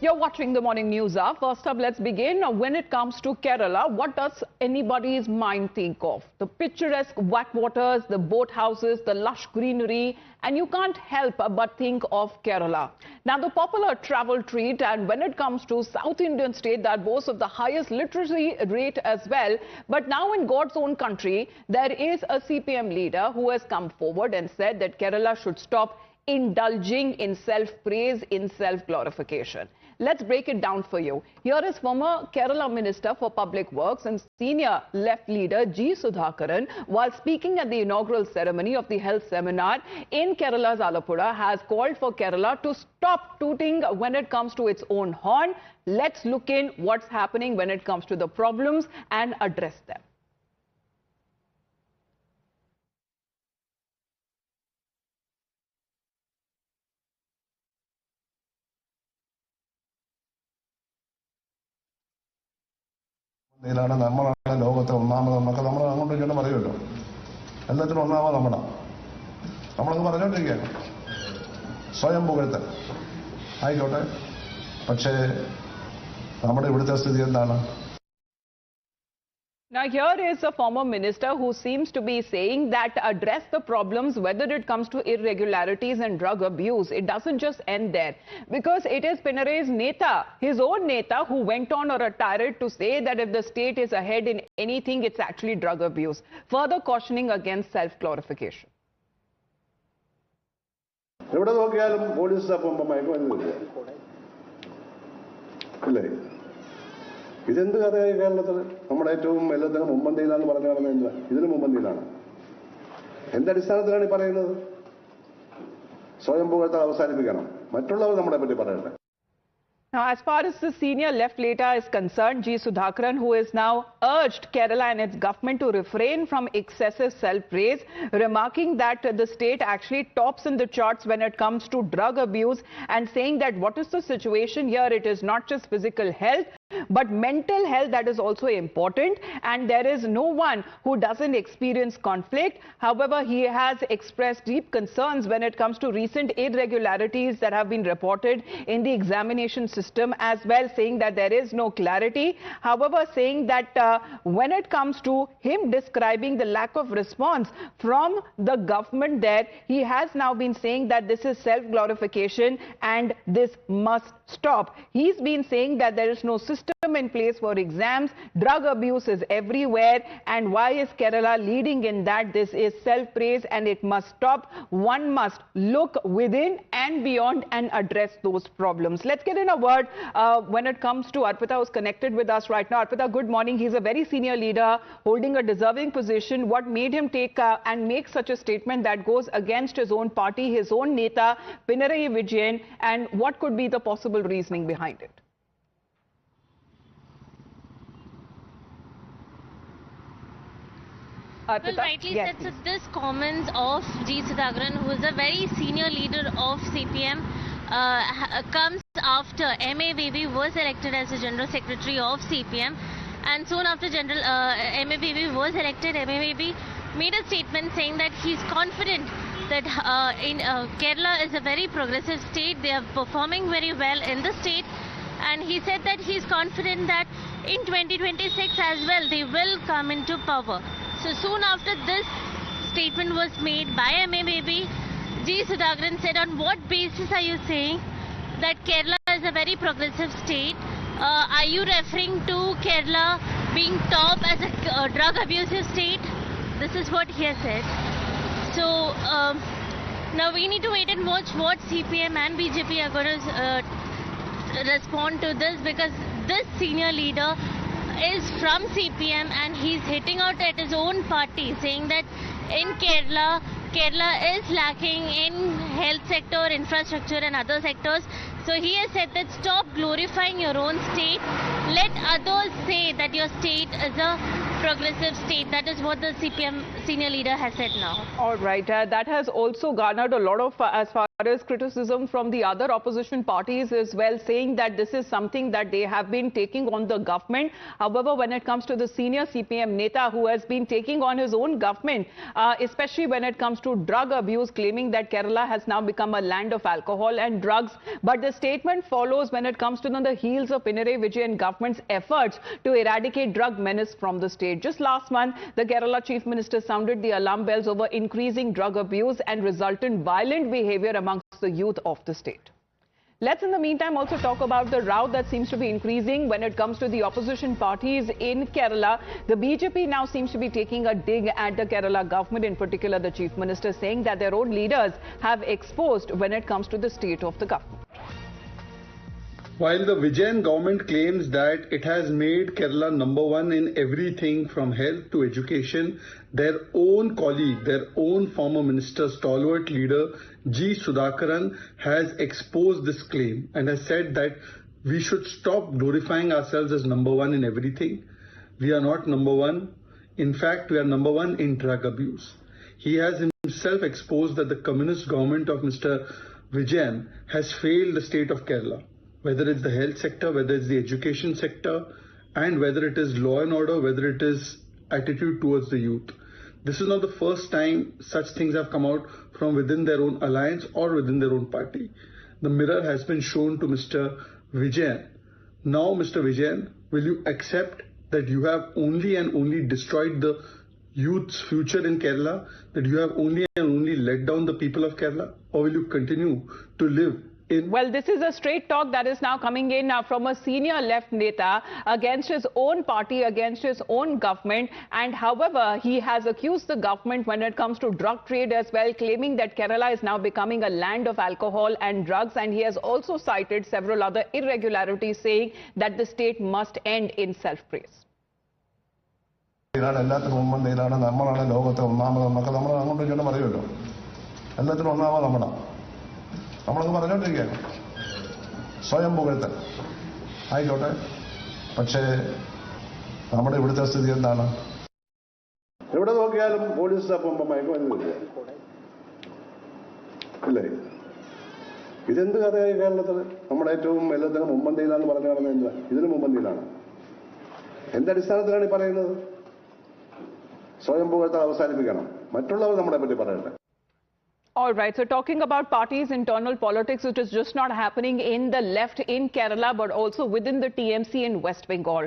You're watching the morning news hour. First up, let's begin. When it comes to Kerala, what does anybody's mind think of? The picturesque backwaters, the boat houses, the lush greenery, and you can't help but think of Kerala. Now, the popular travel treat, and when it comes to South Indian state that boasts of the highest literacy rate as well, but now in God's own country, there is a CPM leader who has come forward and said that Kerala should stop indulging in self-praise, in self-glorification. Let's break it down for you. Here is former Kerala Minister for Public Works and senior left leader G. Sudhakaran, while speaking at the inaugural ceremony of the health seminar in Kerala's Alappuzha, has called for Kerala to stop tooting when it comes to its own horn. Let's look in what's happening when it comes to the problems and address them. നമ്മളാണ് ലോകത്തെ ഒന്നാമതെന്നൊക്കെ നമ്മൾ അങ്ങോട്ടും ഇങ്ങോട്ടും പറയുമല്ലോ. എല്ലാത്തിനും ഒന്നാമത് നമ്മളത് പറഞ്ഞോണ്ടിരിക്കുകയാണ്. സ്വയം പുകഴ്ത്തൽ ആയിക്കോട്ടെ, പക്ഷേ നമ്മുടെ ഇവിടുത്തെ സ്ഥിതി എന്താണ്? Now, here is a former minister who seems to be saying that address the problems, whether it comes to irregularities and drug abuse. It doesn't just end there, because it is Pinarai's Neta, his own Neta, who went on or a tirade to say that if the state is ahead in anything, it's actually drug abuse, further cautioning against self-glorification. എവിടെ നോക്കിയാലും police മയക്കുമരുന്നില്ല. ഇതെന്ത് കഥയായി കേരളത്തിൽ? നമ്മുടെ ഏറ്റവും എല്ലാത്തിനും മുമ്പന്തിയിലാണെന്ന് പറഞ്ഞു നടന്നില്ല, ഇതിന് മുമ്പന്തിയിലാണ്. എന്തടിസ്ഥാനത്തിലാണ് ഈ പറയുന്നത്? സ്വയം പുകഴ്ത്തൽ അവസാനിപ്പിക്കണം, മറ്റുള്ളവർ നമ്മളെ പറ്റി പറയട്ടെ. Now, as far as the senior left leader is concerned, G. Sudhakaran, who has now urged Kerala and its government to refrain from excessive self-praise, remarking that the state actually tops in the charts when it comes to drug abuse, and saying that what is the situation here? It is not just physical health, but mental health that is also important, and there is no one who doesn't experience conflict. However, he has expressed deep concerns when it comes to recent irregularities that have been reported in the examination system as well, saying that there is no clarity. However, saying that when it comes to him describing the lack of response from the government there, he has now been saying that this is self-glorification and this must stop. He's been saying that there is no system in place for exams, drug abuse is everywhere, and why is Kerala leading in that? This is self-praise and it must stop. One must look within and beyond and address those problems. Let's get in a word when it comes to Arpita, who's connected with us right now. Arpita, good morning. He's a very senior leader holding a deserving position. What made him take and make such a statement that goes against his own party, his own Neta, Pinarayi Vijayan, and what could be the possible reasoning behind it? Well, rightly said, so this comments of G. Sudhakaran, who is a very senior leader of CPM, comes after M.A. was elected as the General Secretary of CPM, and soon after M.A. was elected, M.A. made a statement saying that he's confident that Kerala is a very progressive state. They are performing very well in the state, and he said that he's confident that in 2026 as well they will come into power. So soon after this statement was made by M.A. G. Sudhakaran said, on what basis are you saying that Kerala is a very progressive state? Are you referring to Kerala being top as a drug abusive state? This is what he has said. So now we need to wait and watch what CPM and BJP are going to respond to this, because this senior leader is from CPM and he's hitting out at his own party, saying that in Kerala is lacking in health sector, infrastructure and other sectors. So he has said that stop glorifying your own state. Let others say that your state is a progressive state. That is what the CPM senior leader has said now. All right. That has also garnered a lot of, as far is criticism from the other opposition parties as well, saying that this is something that they have been taking on the government. However, when it comes to the senior CPM Neta who has been taking on his own government, especially when it comes to drug abuse, claiming that Kerala has now become a land of alcohol and drugs. But the statement follows when it comes to the heels of Pinarayi Vijayan government's efforts to eradicate drug menace from the state. Just last month, the Kerala Chief Minister sounded the alarm bells over increasing drug abuse and resultant violent behavior amongst the youth of the state. Let's in the meantime also talk about the row that seems to be increasing when it comes to the opposition parties in Kerala. The BJP now seems to be taking a dig at the Kerala government, in particular the Chief Minister, saying that their own leaders have exposed when it comes to the state of the government. While the Vijayan government claims that it has made Kerala #1 in everything from health to education, their own colleague, their own former minister, stalwart leader G. Sudhakaran has exposed this claim and has said that we should stop glorifying ourselves as #1 in everything. We are not #1. In fact, we are #1 in drug abuse. He has himself exposed that the communist government of Mr. Vijayan has failed the state of Kerala, whether it's the health sector, whether it's the education sector, and whether it is law and order, whether it is attitude towards the youth. This is not the first time such things have come out from within their own alliance or within their own party. The mirror has been shown to Mr. Vijayan. Now, Mr. Vijayan, will you accept that you have only and only destroyed the youth's future in Kerala, that you have only and only let down the people of Kerala, or will you continue to live in? Well, this is a straight talk that is now coming in from a senior left Neta against his own party, against his own government. And however, he has accused the government when it comes to drug trade as well, claiming that Kerala is now becoming a land of alcohol and drugs. And he has also cited several other irregularities, saying that the state must end in self-praise. എല്ലാത്തിനും മുൻപന്തിയിലാണ്, നമ്മളാണ് ലോകത്തെ ഒന്നാമതെന്നൊക്കെ നമ്മൾ അങ്ങോട്ടും ഇങ്ങോട്ടും പറയുമല്ലോ. എല്ലാത്തിനും ഒന്നാമത് നമ്മളൊക്കെ പറഞ്ഞോണ്ടിരിക്കുകയാണ്. സ്വയം പുകഴ്ത്തൽ ആയിക്കോട്ടെ, പക്ഷേ നമ്മുടെ ഇവിടുത്തെ സ്ഥിതി എന്താണ്? എവിടെ നോക്കിയാലും പോലീസ് തപ്പുമ്പോൾ മയക്കുമരുന്നില്ല അല്ലേ? ഇതെന്ത് കഥയായി കേരളത്തിൽ? നമ്മുടെ ഏറ്റവും എല്ലാത്തിനും മുൻപന്തിയിലാണെന്ന് പറഞ്ഞു നടന്നത് എന്താ? ഇതിന് മുൻപന്തിയിലാണ്. എന്തടിസ്ഥാനത്തിലാണ് ഈ പറയുന്നത്? സ്വയം പുകഴ്ത്തൽ അവസാനിപ്പിക്കണം. മറ്റുള്ളവർ നമ്മളെ പറ്റി പറയട്ടെ. All right, so talking about parties' internal politics, it is just not happening in the left in Kerala, but also within the TMC in West Bengal.